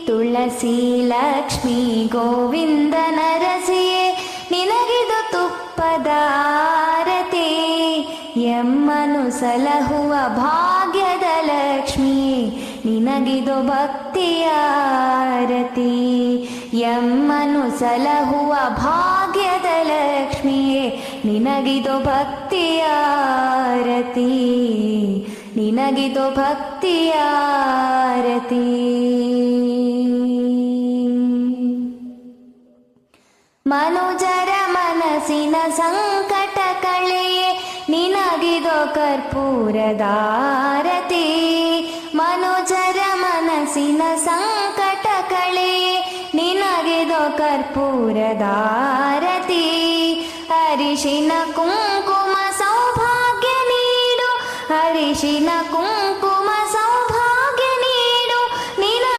ತುಳಸಿ ಲಕ್ಷ್ಮೀ ಗೋವಿಂದ ನರಸಿಯೇ ನಿನಗಿದು ತುಪ್ಪದ ಆರತಿ. ಎಮ್ಮನು ಸಲಹುವ ಭಾಗ್ಯದ ಲಕ್ಷ್ಮಿಯೇ ನಿನಗಿದು ಭಕ್ತಿಯ ಆರತಿ. ಎಮ್ಮನು ಸಲಹುವ ಭಾಗ್ಯದ ಲಕ್ಷ್ಮಿಯೇ ನಿನಗಿದು ಭಕ್ತಿಯ ಆರತಿ. ನಿನಗಿದು ಭಕ್ತಿಯ ಆರತಿ. ಮನುಜರ ಮನಸ್ಸಿನ ಸಂಕಟ ಕಳೆಯೇ ನಿನಗಿದು ಕರ್ಪೂರದಾರತಿ. ಮನುಜರ ಮನಸ್ಸಿನ ಸಂಕಟ ಕಳೆಯೇ ನಿನಗಿದು ಕರ್ಪೂರದಾರತಿ. ಅರಿಶಿನ ಕುಂಕುಮ ಸೌಭಾಗ್ಯ ನೀಡು, ಅರಿಶಿನ ಕುಂಕುಮ